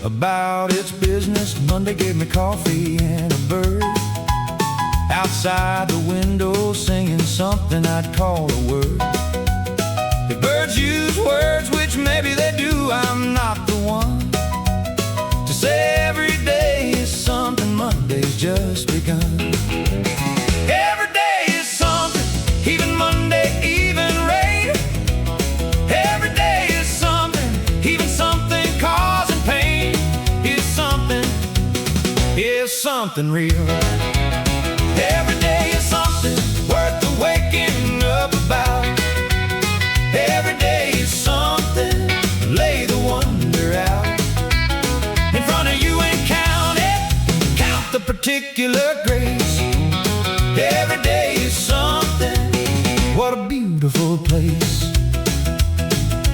about its business. Monday gave me coffee and a bird outside the window singing something I'd call a word. If birds use words, which maybe they do, I'm not the one to say every day is something. Monday's just begun. Every day is something, even Monday, even rain. Every day is something, even something causing pain. Is something real. Every day is something worth the waking up about. Every day is something, lay the wonder out in front of you and count it. Count the particular grace. Every day is something, what a beautiful place.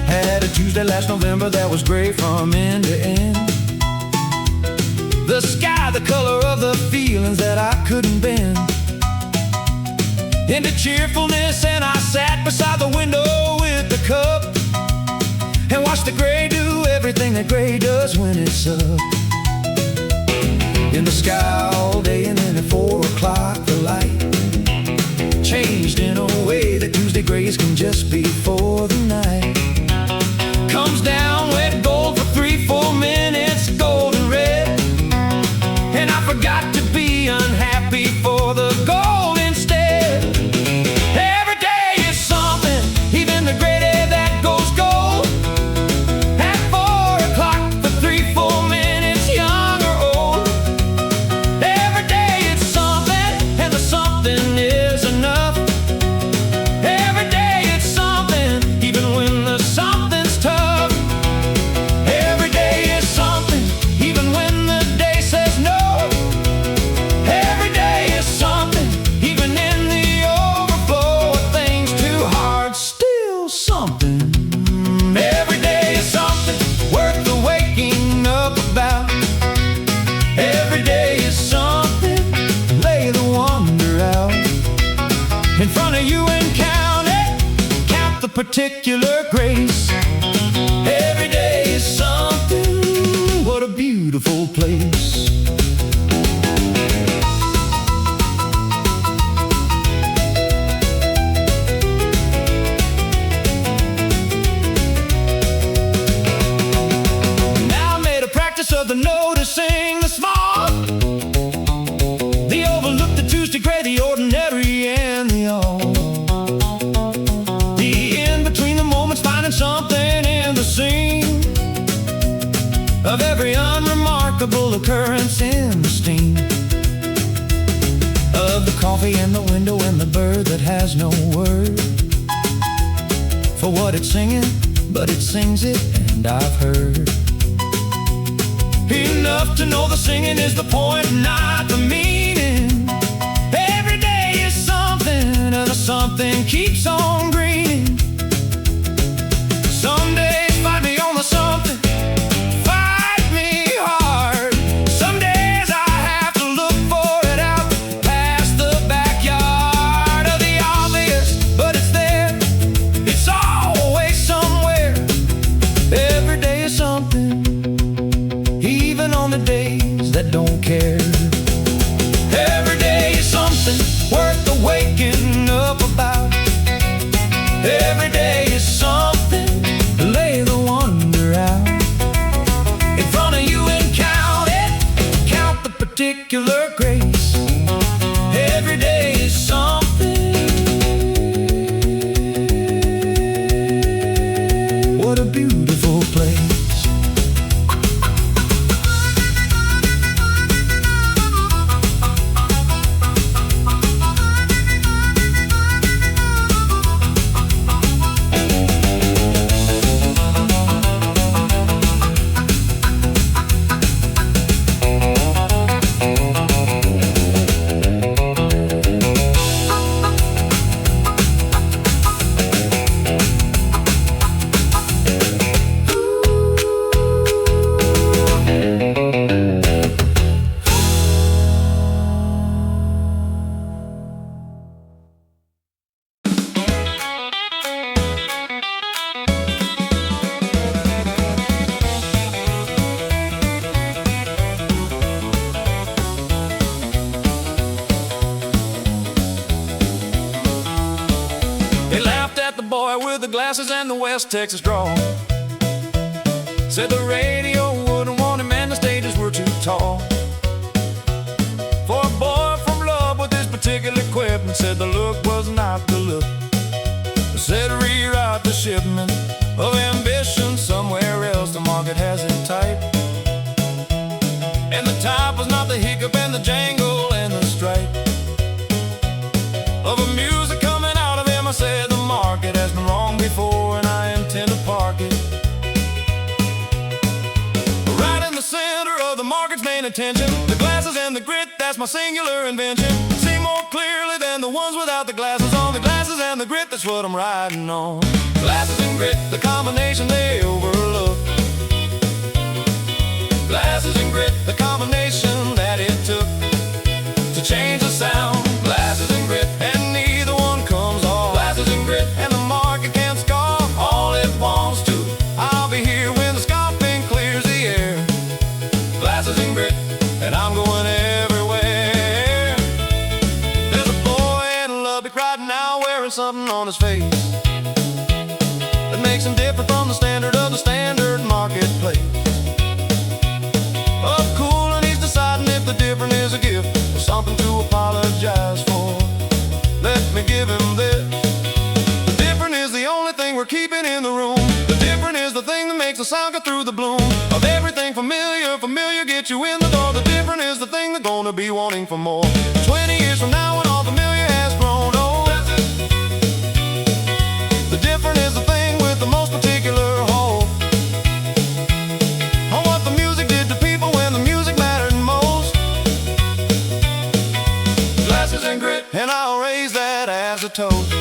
Had a Tuesday last November that was gray from end to end. The sky, the color of the feelings that I couldn't bend into cheerfulness, and I sat beside the window with the cup and watched the gray do everything that gray does when it's up. In the sky all day, and then at 4 o'clock the light changed in a way that Tuesday grays can just be for the night. Comes down wet gold for 3-4 minutes, golden red, and I forgot to be unhappy for the gold instead. Every day is something, even the gray day that goes gold. At 4 o'clock for 3-4 minutes, young or old. Every day is something, and the something is enough. Every day it's something, even when the something's tough. Every day is something, even when the day says no. Every day is something, even in the overflow of things too hard, still something. Every day is something worth the waking up about. Every day is something, lay the wonder out in front of you and count it. Count the particular grace. Every day is something, what a beautiful place. Now I made a practice of the noticing the small, the overlooked, the Tuesday gray, the ordinary, and the all. The in between the moments, finding something in the scene of every unremarkable occurrence in the steam of the coffee and the window and the bird that has no word for what it's singing, but it sings it, and I've heard enough to know the singing is the point, not the meaning. Every day is something, and the something keeps on greening. Some days find me on the something, fight me hard. Some days I have to look for it out past the backyard of the obvious, but it's there, it's always somewhere. Every day is something, even on the days that don't care. Every day is something worth the waking up about. Every day is something, lay the wonder out in front of you and count it. Count the particular grace. Every day is something, what a beautiful place. West Texas drawl. Said the radio wouldn't want him and the stages were too tall. For a boy from love with this particular equipment, said the look was not the look. Said rewrite the shipment of ambition somewhere else, the market has it tight. And the type was not the hiccup and the jangle and the stripe of a music coming out of him. I said the market has been wrong before and I intend to park it right in the center of the market's main attention. The glasses and the grit, that's my singular invention. See more clearly than the ones without the glasses on. The glasses and the grit, that's what I'm riding on. Glasses and grit, the combination they overlook. Glasses and grit, the combination that it took to change the sound. Glasses and grit, and neither one comes off. Glasses and grit, and the market can't scoff all it wants to. I'll be here when the scoffing clears the air. Glasses and grit, and I'm going everywhere. There's a boy in Lubbock right now wearing something on his face that makes him different from the standard of the standard marketplace. Up cool, and he's deciding if the different is a gift or something to apologize for. Let me give him this. The different is the only thing we're keeping in the room. The different is the thing that makes the sound go through the bloom of everything familiar. Familiar get you in the door. The different is the thing they're gonna be wanting for more 20 years from now when all familiar has grown old. The different is the thing with the most particular hold on what the music did to people when the music mattered most. Glasses and grit, and I'll raise that as a toast.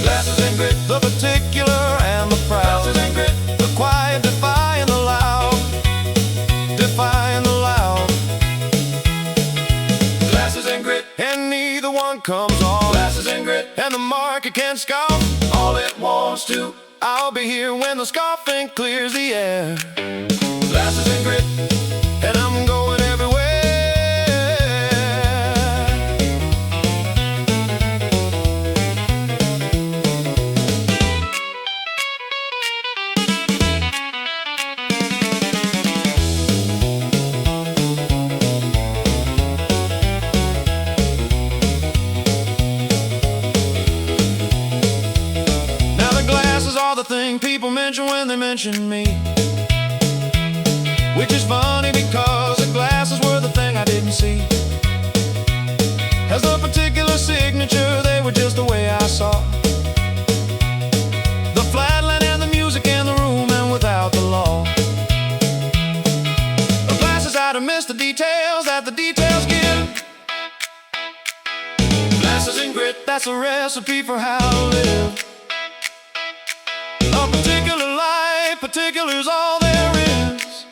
Glasses and grit, the particular and the proud. Glasses and grit, the quiet defying the loud. Defying the loud. Glasses and grit, and neither one comes off. Glasses and grit, and the market can't scoff all it wants to. I'll be here when the scoffing clears the air. Glasses and grit, and I'm going everywhere. Are the thing people mention when they mention me, which is funny because the glasses were the thing I didn't see. As a particular signature, they were just the way I saw the flatland and the music in the room and without the law. The glasses I'd have missed the details that the details give. Glasses and grit, that's a recipe for how to live. A particular life, particular's all there is.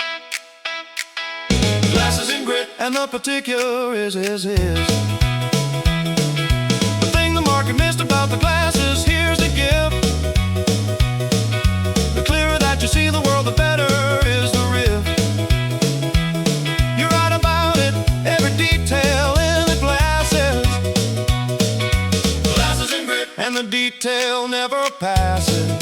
Glasses and grit, and the particular is his. The thing the market missed about the glasses, here's the gift. The clearer that you see the world, the better is the riff. You're right about it, every detail in the glasses. Glasses and grit, and the detail never passes.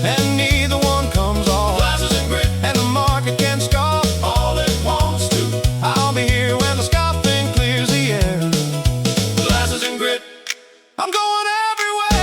And neither one comes off. Glasses and grit, and the market can't scoff all it wants to. I'll be here when the scoffing clears the air. Glasses and grit, I'm going everywhere.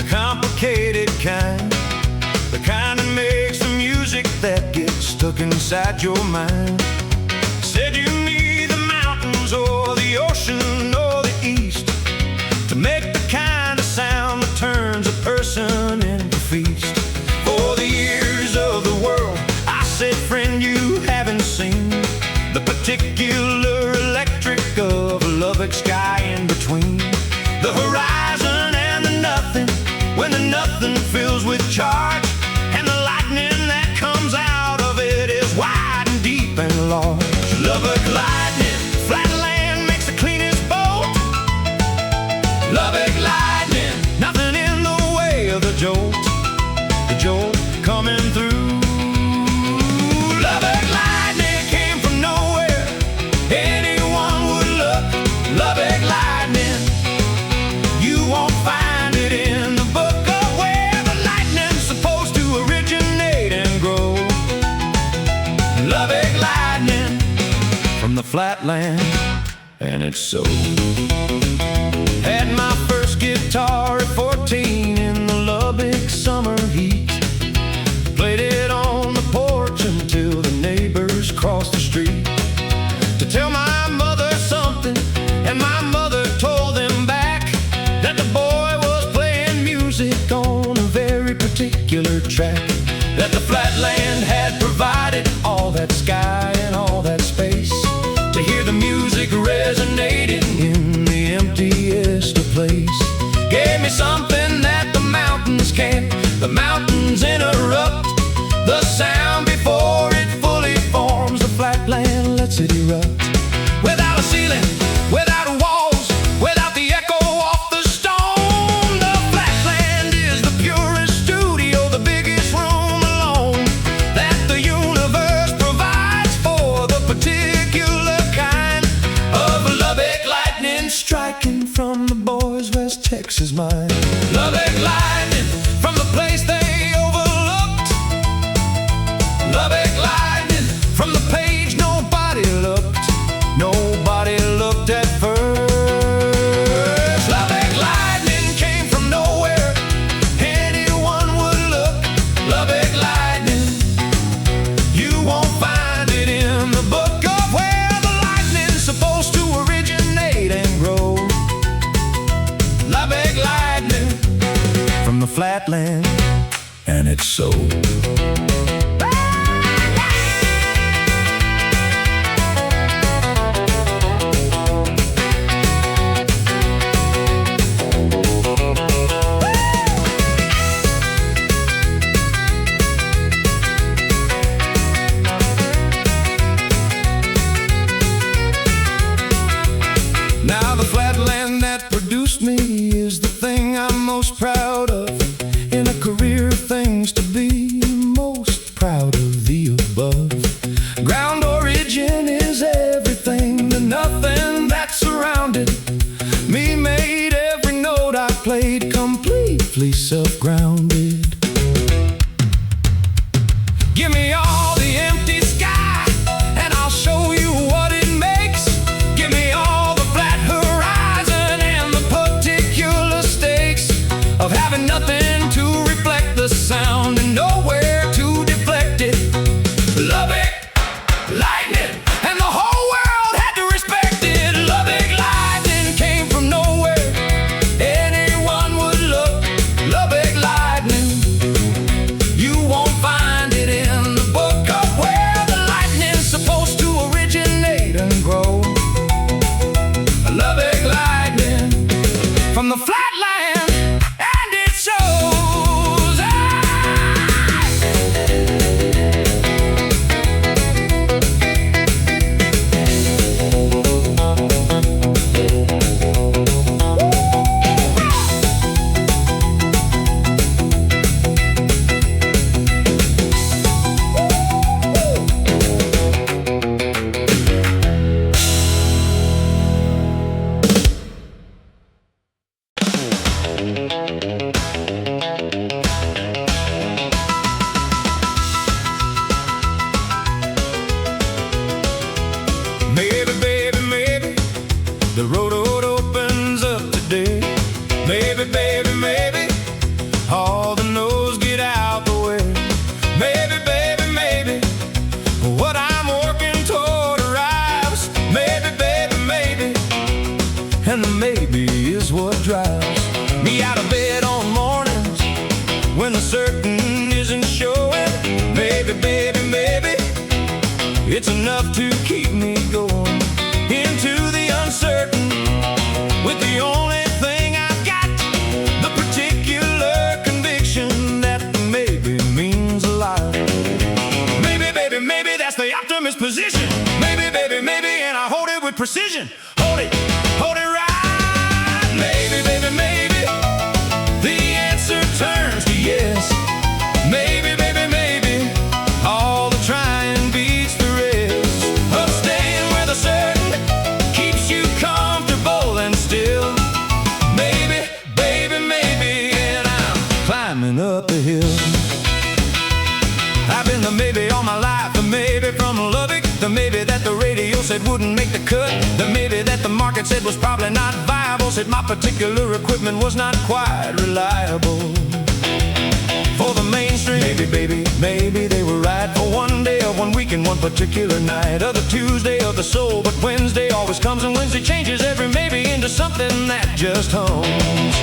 Complicated kind, the kind that makes the music that gets stuck inside your mind. Said you need the mountains or the ocean or the east, charge, and the lightning that comes out of it is wide and deep and large. Lubbock lightning, flat land makes the cleanest boat. Lubbock lightning, nothing in the way of the jolt coming through. Lubbock lightning came from nowhere, anyone would look. Lubbock lightning, you won't find it in the book of where the lightning's supposed to originate and grow. Lubbock lightning, from the flatland, and it's so. Had my first guitar at 14 in the Lubbock summer heat. Played it on the porch until the neighbors crossed the street to tell my mother something, and my mother told them back that the boy was playing music on a very particular track, that the flatland had provided all that sky and all that space to hear the music resonating in the emptiest of place. Gave me something that the mountains can't. The mountains interrupt the sound before it fully forms. The flatland lets it erupt without a ceiling, without walls, without the echo off the stone. The flatland is the purest studio, the biggest room alone that the universe provides for the particular kind of Lubbock lightning striking from the boys' West Texas mind. Lubbock lightning from the place they overlooked. Lubbock lightning from the page nobody looked. Nobody looked at first. Lubbock lightning came from nowhere, anyone would look. Lubbock lightning, you won't find it in the book of where the lightning's supposed to originate and grow. Lubbock lightning, from the flatland, and it's so. Now the flatland that produced me is the thing I'm most proud of. In a career of things to be, most proud of the above. Ground origin is everything. The nothing that surrounded me made every note I played completely self-grounded. Give me all the empty sky and I'll show you what it makes. Give me all the flat horizon and the particular stakes of having nothing to reflect the sound and nowhere to deflect it. Lubbock lightning, and the whole world had to respect it. Lubbock lightning came from nowhere, anyone would look. Lubbock lightning, you won't find it in the book of where the lightning's supposed to originate and grow. Lubbock lightning, from the flatland, and it shows. Maybe, baby, maybe the road opens up today. Maybe, baby, maybe all the no's get out the way. Maybe, baby, maybe what I'm working toward arrives. Maybe, baby, maybe, and the maybe is what drives me out of bed on mornings when the certain isn't showing. Maybe, baby, maybe it's enough to keep me going into the uncertain with the only thing I've got, the particular conviction that the precision. Hold it right. Maybe, baby, maybe the answer turns to yes. Maybe, baby, maybe all the trying beats the rest of staying where the certain keeps you comfortable and still. Maybe, baby, maybe, and I'm climbing up the hill. I've been the maybe all my life, the maybe from Lubbock, the maybe that the radio said wouldn't make the cut, the maybe that the market said was probably not viable, said my particular equipment was not quite reliable for the mainstream. Maybe, baby, maybe they were right for one day of one week and one particular night of the Tuesday of the soul. But Wednesday always comes and Wednesday changes every maybe into something that just hums.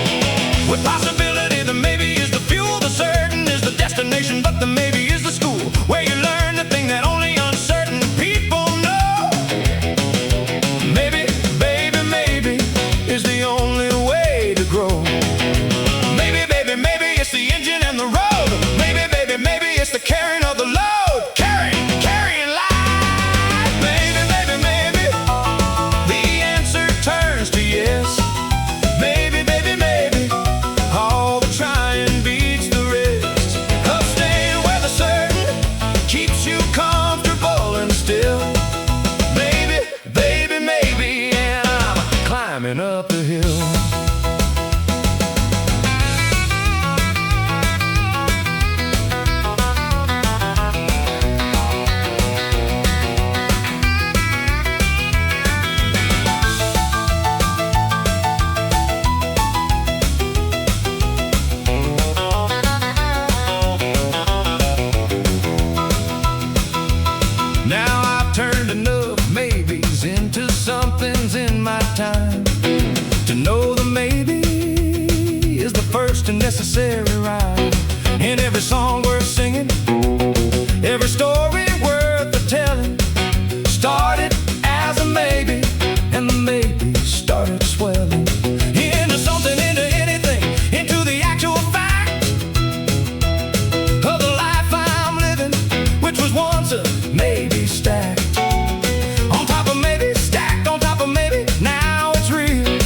With possibility, the maybe is the fuel, the certain is the destination, but the maybe is the school where you learn the thing that only uncertain people know. Maybe, baby, maybe is the only way to grow. Maybe, baby, maybe it's the engine and the road. Maybe, baby, maybe it's the carrying of the load. Carrying life. Maybe, baby, maybe the answer turns to yes. Maybe, baby, maybe all the trying beats the rest of staying where the certain keeps you comfortable and still. Maybe, baby, maybe, and I'm climbing up the hill. Now I've turned enough maybes into somethings in my time to know the maybe is the first and necessary rhyme in every song worth singing, every story worth the telling. Started as a maybe, and the maybe started swelling into something, into anything, into the actual fact of the life I'm living, which was once a maybe stacked on top of maybe, stacked on top of maybe. Now it's real.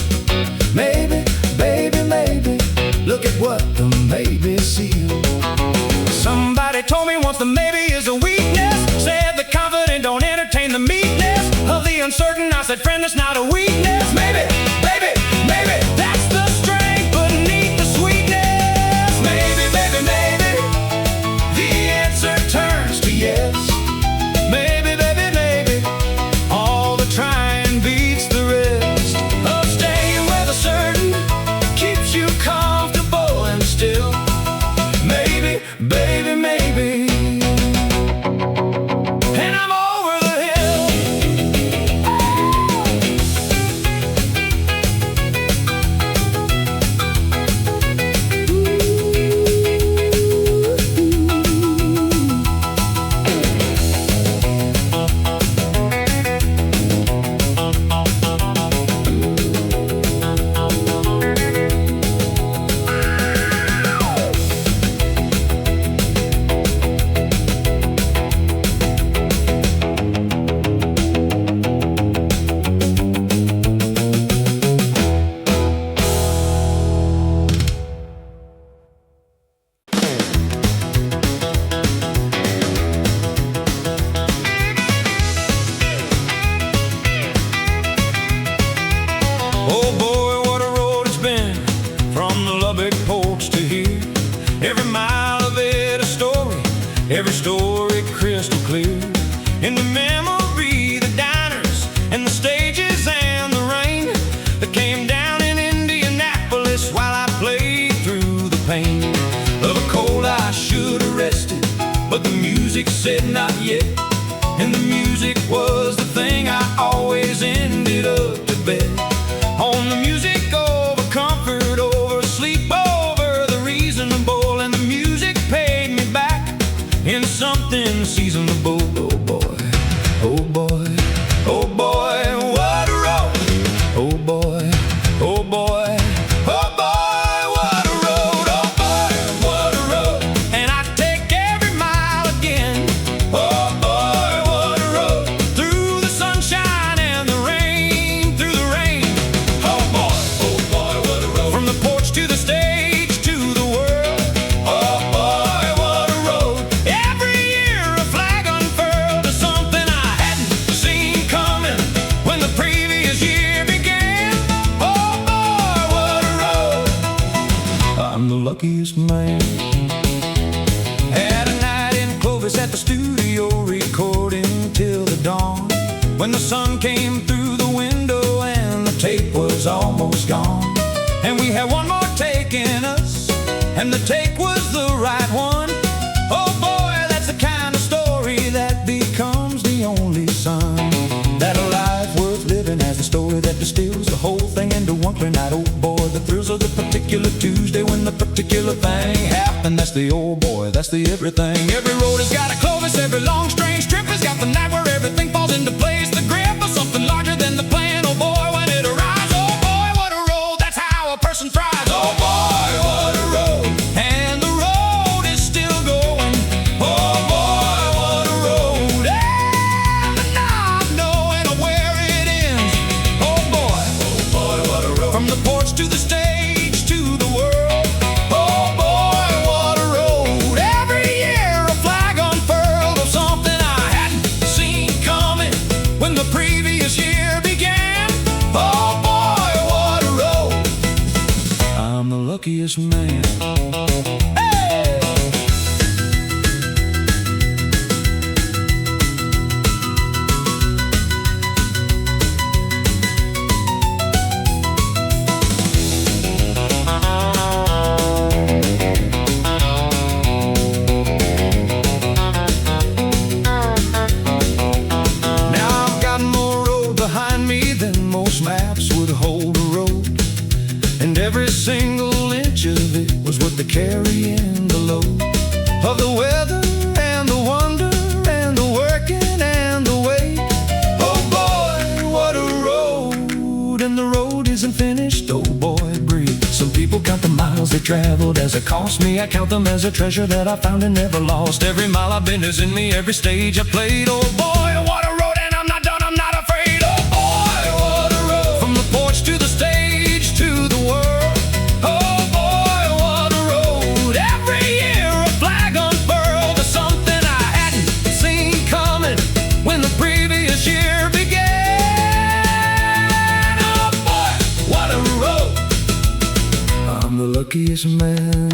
Maybe, baby, maybe look at what the maybe sealed. Somebody told me once the maybe is a weakness, said the confident don't entertain the meekness of the uncertain. I said, friend, that's not a weakness. Maybe, baby, maybe that's the strength beneath the sweetness. Maybe, baby, maybe the answer turns to yes. Maybe, baby, maybe all the trying beats the rest of staying where the certain keeps you comfortable and still. Maybe, baby, maybe, and I'm over the hill. Oh boy, what a road it's been from the Lubbock porch to here. Every mile of it a story, every story crystal clear. In the memory, the diners and the stages and the rain that came down in Indianapolis while I played through the pain of a cold I should have rested, but the music said not yet. And the music was the thing I always ended up to bed on. The music over comfort, over sleep, over the reasonable. And the music paid me back in something seasonable. Oh boy, oh boy, oh boy, what a road. Oh boy, oh boy, oh boy, what a road. Oh boy, what a road. And I take every mile again. Oh boy, what a road. Through the sunshine and the rain. when the take was the right one. Oh boy, that's the kind of story that becomes the only song. That a life worth living has a story that distills the whole thing into one clear night. Oh boy, the thrills of the particular Tuesday when the particular thing happened. That's the old boy, that's the everything. Every road has got a Clovis, every long strange trip has got the night where everything falls into place. The grip of something larger than the plan. Oh boy, when it arrives, oh boy, what a road. That's how a person thrives. Oh boy, what a road. And the road is still going. Oh boy, what a road. And the not knowing where it ends. Oh boy, what a road. From the porch to the stage to the world. Oh boy, what a road. Every year a flag unfurled of something I hadn't seen coming when the previous year began. Oh boy, what a road. I'm the luckiest man. Hey! Now I've got more road behind me than most maps would hold a road. And every single inch of it was worth the carrying the load of the weather and the wonder and the working and the weight. Oh boy, what a road. And the road isn't finished, oh boy, breathe. Some people count the miles they traveled as it cost me. I count them as a treasure that I found and never lost. Every mile I've been is in me, every stage I played. Oh boy, what a road, and I'm not done, I'm not afraid. Oh boy, what a road. From the porch to the stage to the world. Oh boy, what a road. Every year a flag unfurled of something I hadn't seen coming when the previous year began. Oh boy, what a road. I'm the luckiest man.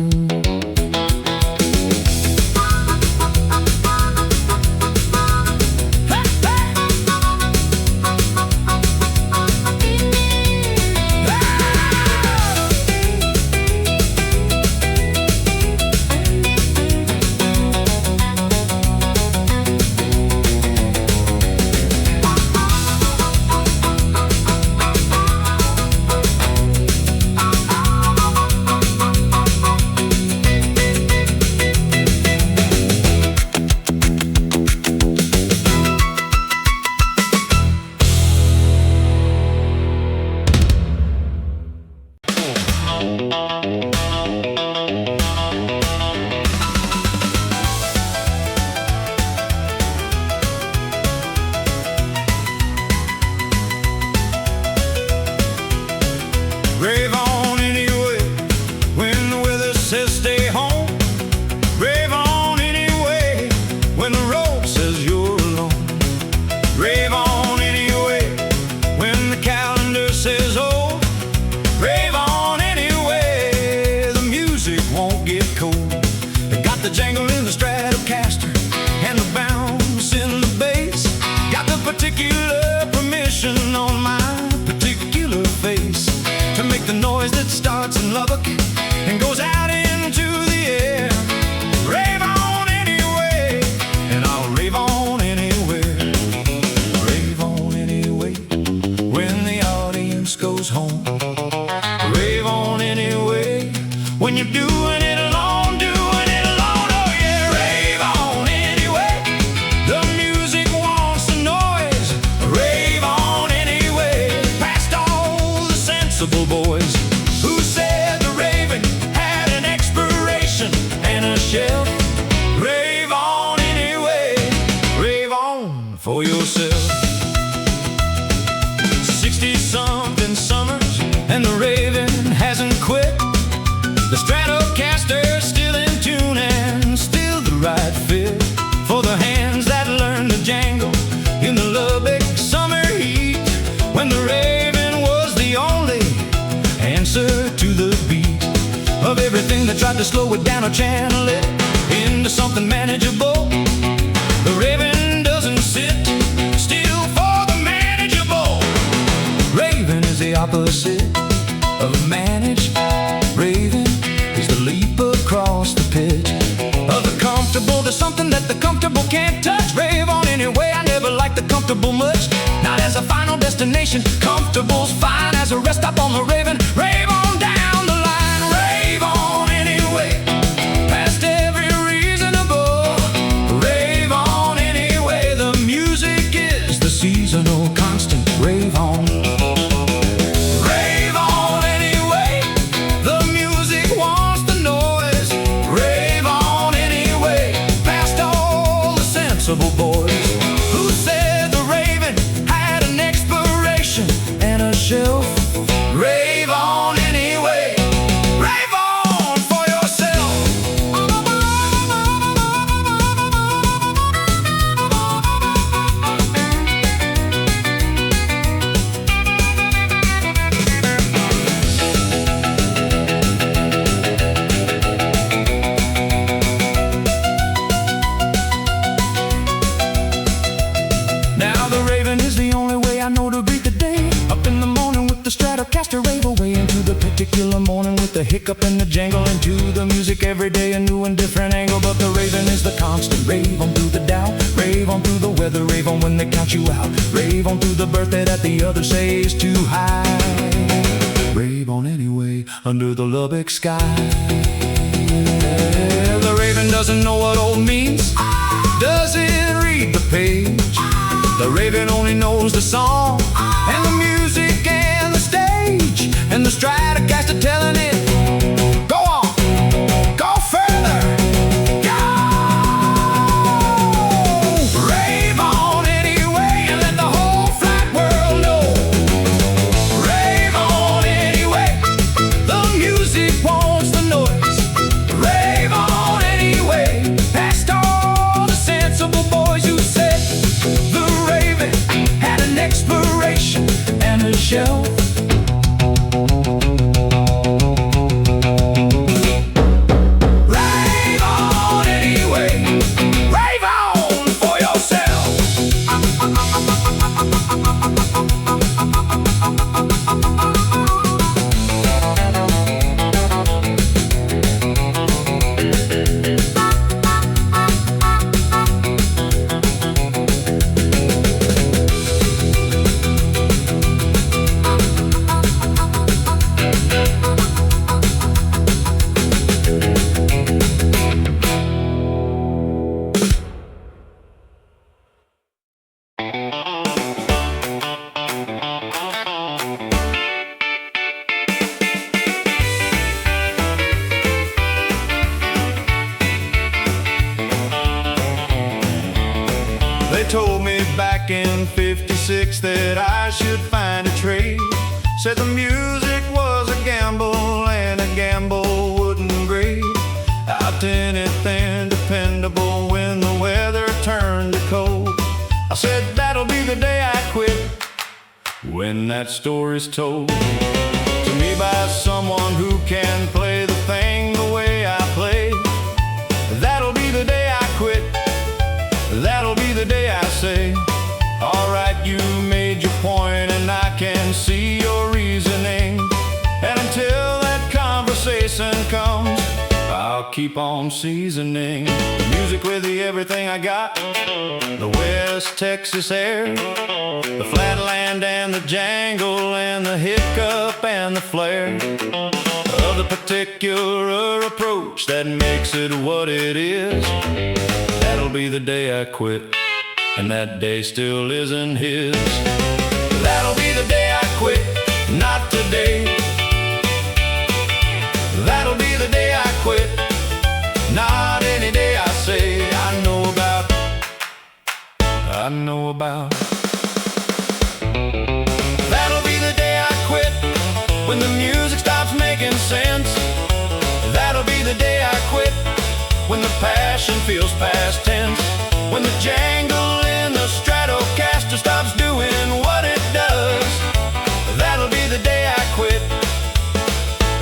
Rave on anyway when the weather says stay home. Rave on anyway when the road says you're alone. Rave on anyway when the calendar says oh. Rave on anyway, the music won't get cold. They got the jangle in the Stratocaster and the bounce in the bass. Got the particular permission on my particular face to make the noise that starts in Lubbock and goes out into the air. Rave on anyway, and I'll rave on anywhere. Rave on anyway when the audience goes home. Rave on anyway when you're doing it alone, doing it alone. Oh yeah, rave on anyway. The music wants the noise. Rave on anyway. Past all the sensible boys who said the raving had an expiration and a shelf. Rave on anyway. Rave on for yourself. 60-something summers and the raving hasn't quit. The Stratocaster's still in tune and still the right fit for the hands that learn to jangle in the Lubbock summer heat, when the raving was the only answer to the beat of everything that tried to slow it down or channel it into something manageable. The raving doesn't sit still for the manageable. Raving is the opposite of managed. Raving is the leap across rest stop on the Raven. Rave on down the line, rave on anyway, past every reasonable. Rave on anyway, the music is the seasonal constant. Rave on. Rave on anyway, the music wants the noise. Rave on anyway, past all the sensible boys who said the Raven had an expiration and a shelf. Rave on anyway, rave on for yourself. Now the Raven is the only way I know to greet the day. Up in the morning with the Stratocaster, rave away into the particular morning with the hiccup and the jangle. Into the music every day, a new and different angle. But the Raven is the constant. Rave on through the Dow, rave on through the weather, rave on when they count you out, rave on through the birthday that the others say is too high. Rave on anyway, under the Lubbock sky. The Raven doesn't know what old means, doesn't read the page. The Raven only knows the song and the music and the stage, and the Stratocaster telling it, go on, go further, go. Rave on anyway and let the whole flat world know. Rave on anyway, the music wants the noise. Rave on anyway, past all the sensible boys who said the Raven had an expiration and a shelf. Rave on anyway, rave on for yourself. They told me back in '56 that I should find a trade. Said the music was a gamble and a gamble wouldn't grade out to anything dependable when the weather turned to cold. I said that'll be the day I quit, when that story's told to me by someone who can play the thing the way I play. That'll be the day I quit, that'll be the day I say, all right, you made your point and I can see your reasoning. And until that conversation comes, I'll keep on seasoning the music with the everything I got. The West Texas air, the flatland and the jangle and the hiccup and the flare of the particular approach that makes it what it is. That'll be the day I quit, and that day still isn't his. That'll be the day I quit, not today. That'll be the day I quit, not any day I say. I know about. That'll be the day I quit, when the music stops making sense. That'll be the day I quit, when the passion feels past tense. When the jangle in the Stratocaster stops doing what it does. That'll be the day I quit,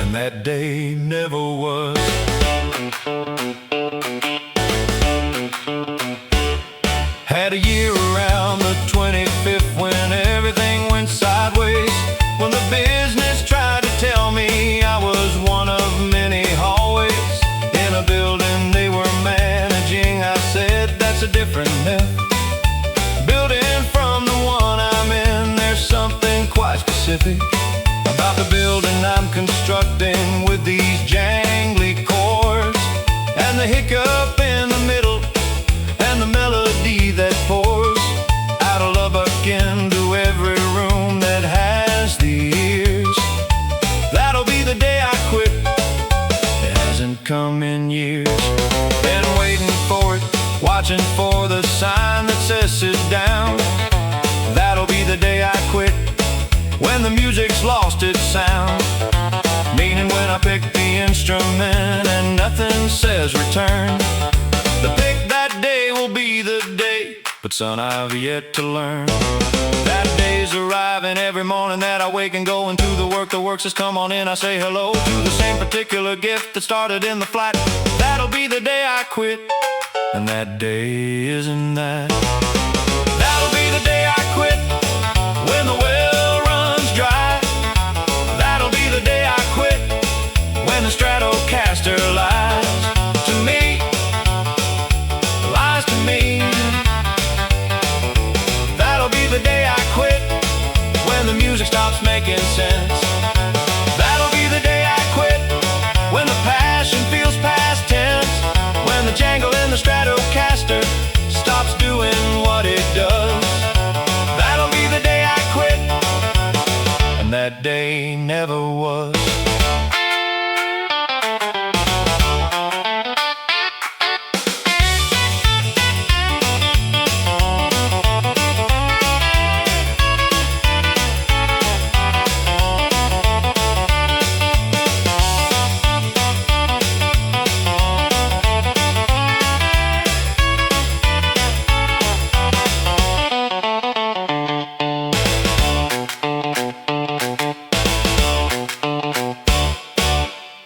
and that day never was. Had a year around the 25th when everything went sideways. When the business tried to tell me I was one of many hallways in a building they were managing, I said that's a different myth. Building from the one I'm in, there's something quite specific about self-destructing with these jangly chords, and the hiccup in the middle, and the melody that pours out of Lubbock into every room that has the ears. That'll be the day I quit. It hasn't come in years. Been waiting for it, watching for the sign that says sit down. That'll be the day I quit, when the music's lost its sound. Meaning when I pick the instrument and nothing says return. The pick that day will be the day, but son, I've yet to learn. That day's arriving every morning that I wake and go into the work. The work says come on in, I say hello to the same particular gift that started in the flat. That'll be the day I quit, and that day isn't that. That'll be the day I quit, when the well runs dry. That'll be the day I quit, when the Stratocaster lies to me, lies to me. That'll be the day I quit, when the music stops making sense. That'll be the day I quit, when the passion feels past tense. When the jangle in the Stratocaster stops doing what it does. That'll be the day I quit, and that day never was.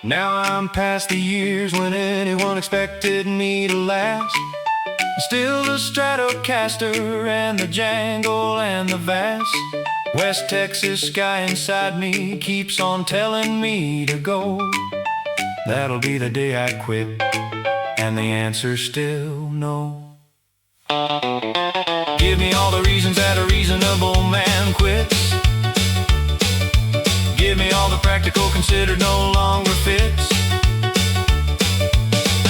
Now I'm past the years when anyone expected me to last. Still the Stratocaster and the jangle and the vast West Texas sky inside me keeps on telling me to go. That'll be the day I quit, and the answer's still no. Give me all the reasons that a reasonable man quits. Give me all the practical considered no longer fits.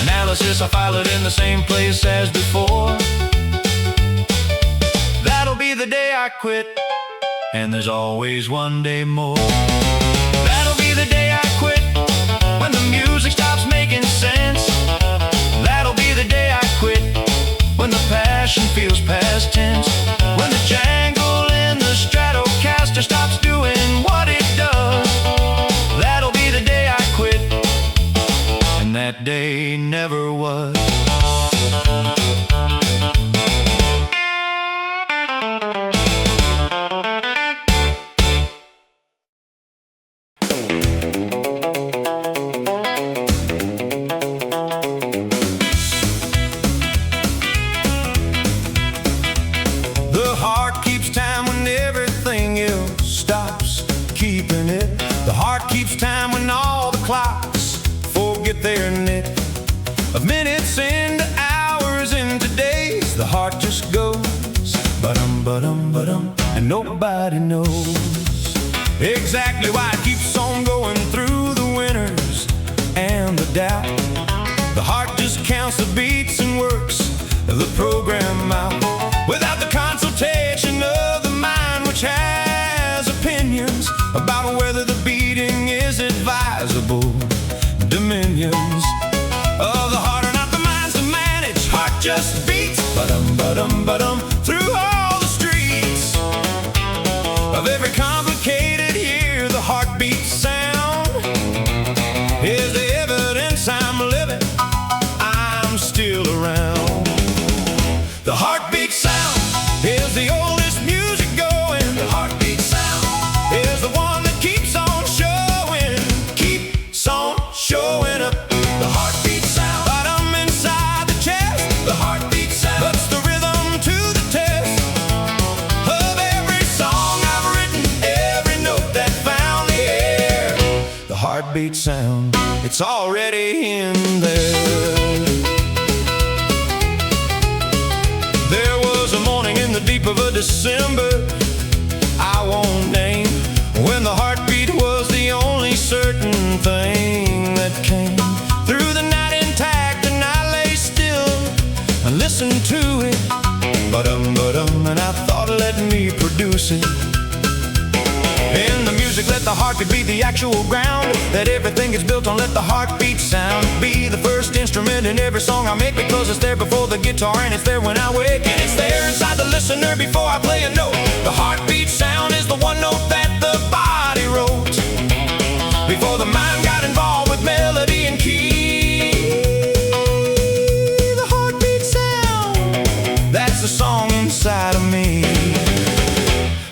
Analysis, I file it in the same place as before. That'll be the day I quit, and there's always one day more. That'll be the day I quit, when the music stops making sense. That'll be the day I quit, when the passion feels past tense. When the jangle in the Stratocaster stops doing what it does. That'll be the day I quit, and that day never was. The heart keeps time when everything else stops keeping it. The heart keeps time when all the clocks forget their knit. Of minutes into hours into days, the heart just goes ba-dum, ba-dum, ba-dum, and nobody knows exactly why it keeps on going through the winters and the doubt. The heart just counts the beats and works the program out, without the consultation of the mind, which has opinions about whether the beating is advisable. Dominions of the heart are not the minds to manage. Heart just beats ba-dum, ba-dum, ba-dum through all the streets of every complicated year. The heartbeat sound is the evidence I'm living, I'm still around. The heartbeat sound is the oldest music going. The heartbeat sound is the one that keeps on showing up. The heartbeat sound, bottom inside the chest. The heartbeat sound puts the rhythm to the test of every song I've written, every note that found the air. The heartbeat sound, it's already in there. There was a morning in the deep of a December I won't name, when the heartbeat was the only certain thing that came through the night intact, and I lay still and listened to it. And I thought, let me produce it. In the music, let the heartbeat be the actual ground that everything is built on. Let the heartbeat sound be the first instrument in every song I make, because it's there before the guitar and it's there when I wake, and it's there inside the listener before I play a note. The heartbeat sound is the one note that the body wrote before the mind got involved with melody and key. The heartbeat sound, that's the song inside of me.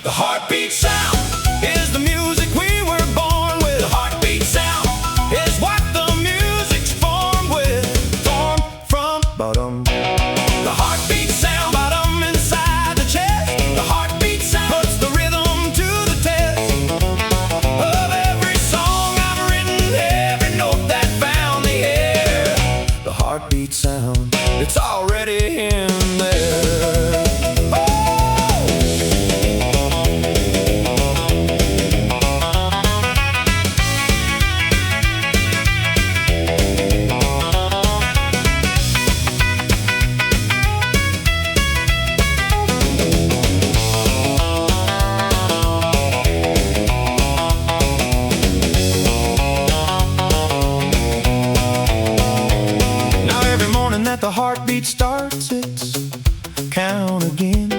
The heartbeat sound is the music we were born with. The heartbeat sound is what the music's formed with. Formed from bottom. The heartbeat sound, bottom inside the chest. The heartbeat sound puts the rhythm to the test of every song I've written, every note that found the air. The heartbeat sound, it's already in there. The heartbeat starts its count again.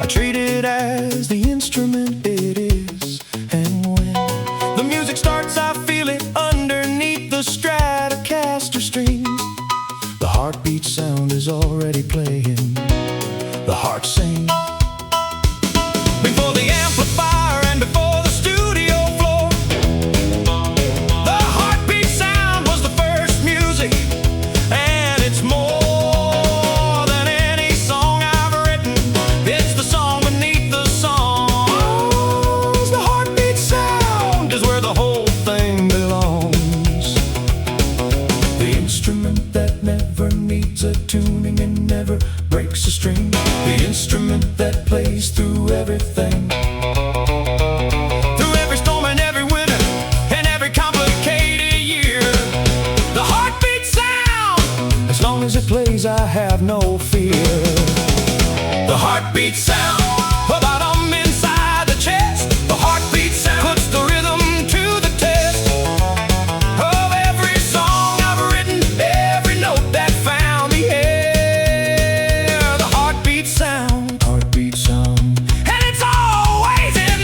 I treat it as the instrument it is, and when the music starts, I feel it underneath the Stratocaster strings. The heartbeat sound is already playing. The heart sings before the amplifier and before the studio floor. The heartbeat sound was the first music, and it's more than any song I've written. It's the song beneath the songs. The heartbeat sound is where the whole thing belongs. The instrument that never needs a tuning and never breaks a string. The instrument that plays through everything, through every storm and every winter and every complicated year. The heartbeat sound, as long as it plays, I have no fear. The heartbeat sound, the bottom inside the chest. The heartbeat sound puts the rhythm to the test of every song I've written, every note that found the air. The heartbeat sound, heartbeat sound, and it's always in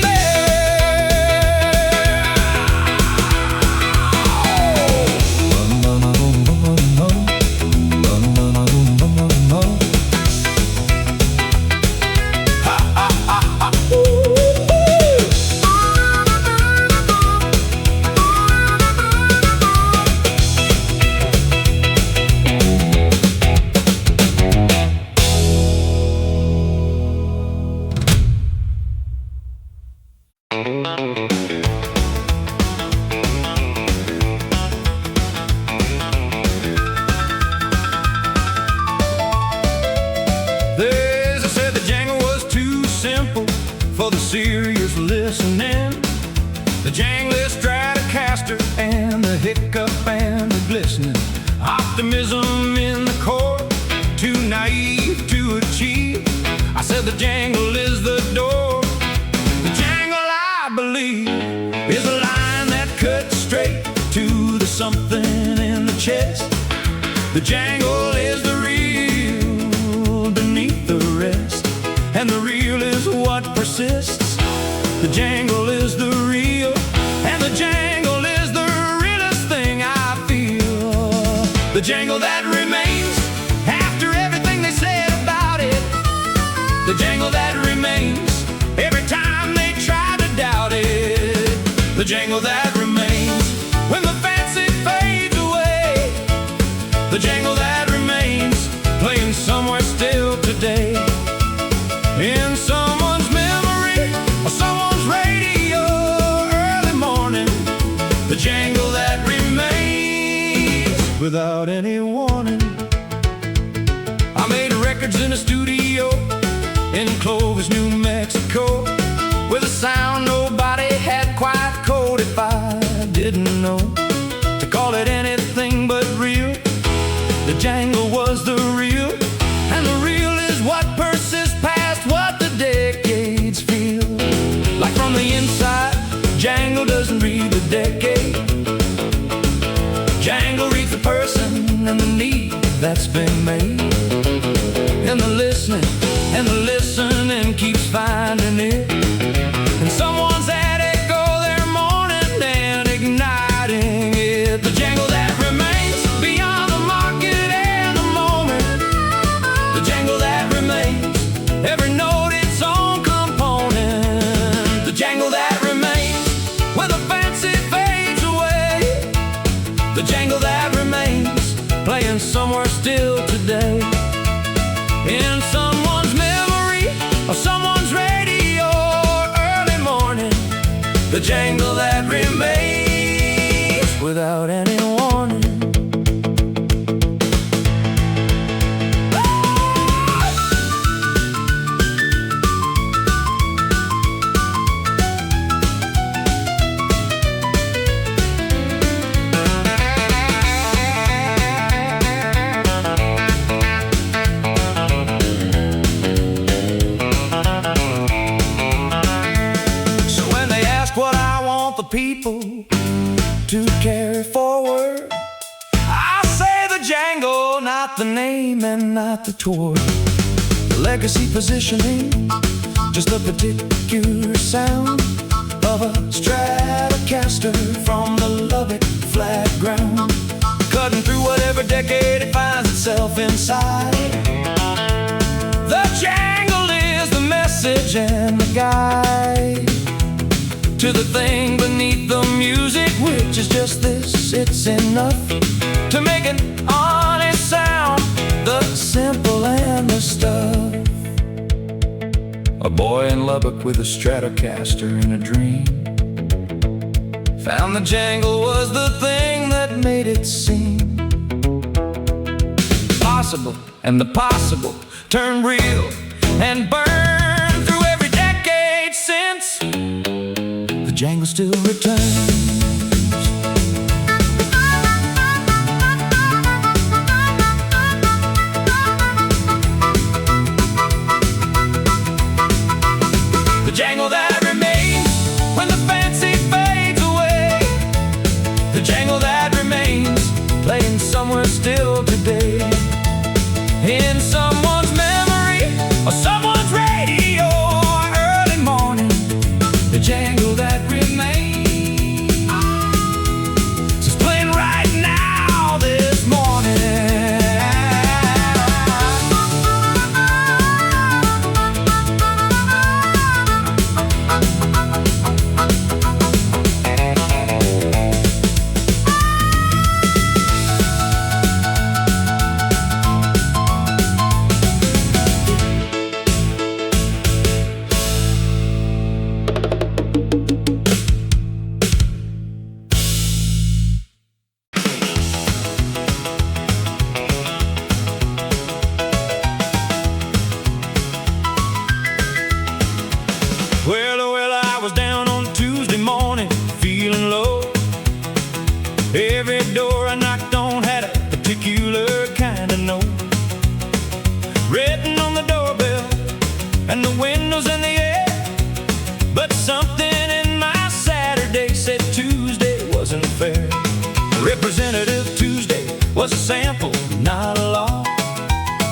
There's, I said the jangle was too simple for the serious listening. The janglist Stratocaster and the hiccup and the glistening. Optimism in the core, too naive to achieve. I said the jangle is the door. The jangle, I believe, is a line that cuts straight to the something in the chest. The jangle is the real beneath the rest, and the real is what persists. The jangle is the real, and the jangle is the realest thing I feel. The jangle that remains after everything they said about it. The jangle that remains every time they try to doubt it. The jangle that remains when the fancy fades away. The jangle that remains playing somewhere still today, in someone's memory or someone's radio early morning. The jangle that remains without any warning. I made records in a studio in Clovis, New Mexico, with a sound nobody had quite coded. If I didn't know to call it anything but real. The jangle was the real, and the real is what persists past what the decades feel. Like from the inside, jangle doesn't read the decade. Jangle reads the person and the need that's been made. And the listening keeps finding it. And someone's at it, go there morning and igniting it. The jangle that remains beyond the market and the moment. The jangle that remains, every note its own component. The jangle that remains when the fancy fades away. The jangle that remains playing somewhere still today. In someone's memory or someone's radio or early morning. The jangle that remains without any warning. The people to carry forward, I say the jangle, not the name and not the tour. The legacy positioning, just a particular sound of a Stratocaster from the Lubbock flat ground, cutting through whatever decade it finds itself inside. The jangle is the message and the guide to the thing beneath the music, which is just this. It's enough to make an honest sound, the simple and the stuff. A boy in Lubbock with a Stratocaster and a dream found the jangle was the thing that made it seem possible, and the possible turned real and burned through every decade since. The jangle still returns. The jangle that remains when the fancy fades away. The jangle that remains playing somewhere still today. In someone's memory or someone's radio or early morning. The jangle that remains is playing right now this morning. Well, I was down on Tuesday morning, feeling low. Every door I knocked on had a particular kind of note written on the doorbell and the windows in the air. But something in my Saturday said Tuesday wasn't fair. Representative Tuesday was a sample, not a law.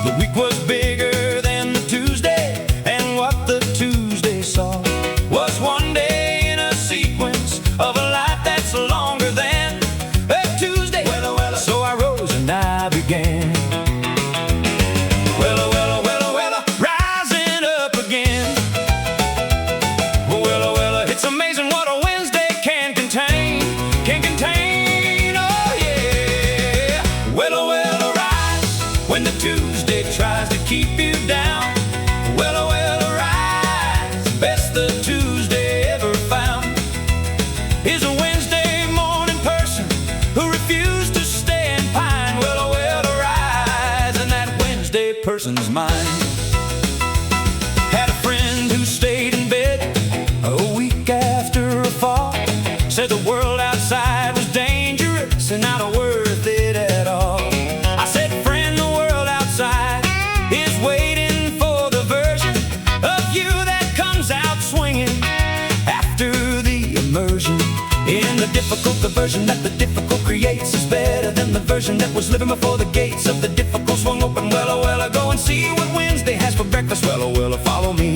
The week was bigger than the Tuesday, and what the Tuesday saw was one day in a sequence of a life that's longer than a Tuesday. So I rose and I began. Rising up again. It's amazing what a Wednesday can contain. Oh yeah. Rise when the Tuesday tries to keep you down. Rise. Best the Tuesday ever found is a Wednesday morning person who refused to stay and pine. Rise in that Wednesday person's mind. Had a friend who stayed in bed a week after a fall. Said the world outside was dangerous. the difficult, the version that the difficult creates is better than the version that was living before the gates of the difficult swung open. Well, oh, well, go and see what Wednesday has for breakfast. Well, oh, well, follow me.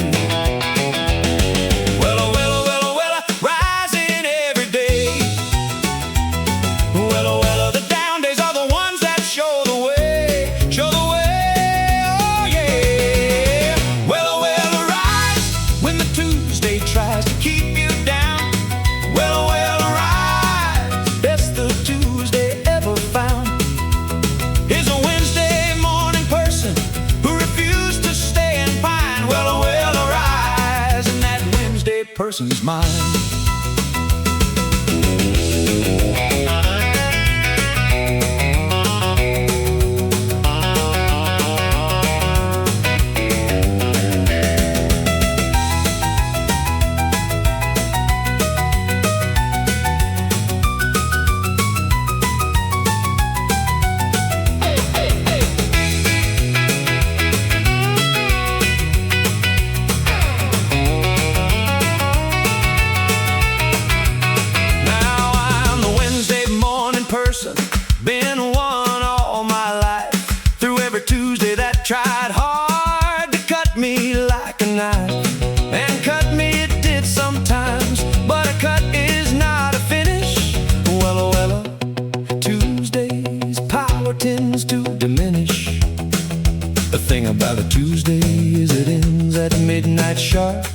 Well, oh, well, rising every day. Well, oh, the down days are the ones that show the way, oh yeah. Well, oh, rise when the Tuesday tries to keep you down. Well, rise, best the Tuesday ever found. Is a Wednesday morning person who refused to stay and pine. Well, rise, and that Wednesday person's mine. Been one all my life, through every Tuesday that tried hard to cut me like a knife. And cut me it did sometimes, but a cut is not a finish. Well, Tuesday's power tends to diminish. The thing about a Tuesday is it ends at midnight sharp,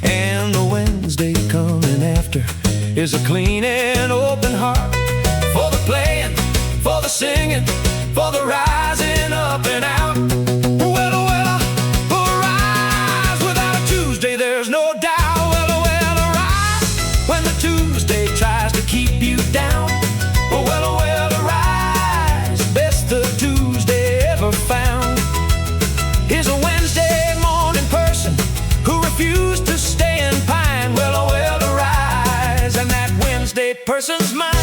and the Wednesday coming after is a clean and open heart. For the playing, for the singing, for the rising up and out. Well, rise without a Tuesday, there's no doubt. Well, rise when the Tuesday tries to keep you down. Well, rise, best the Tuesday ever found. Is a Wednesday morning person who refused to stay and pine. Well, rise, and that Wednesday person's mine.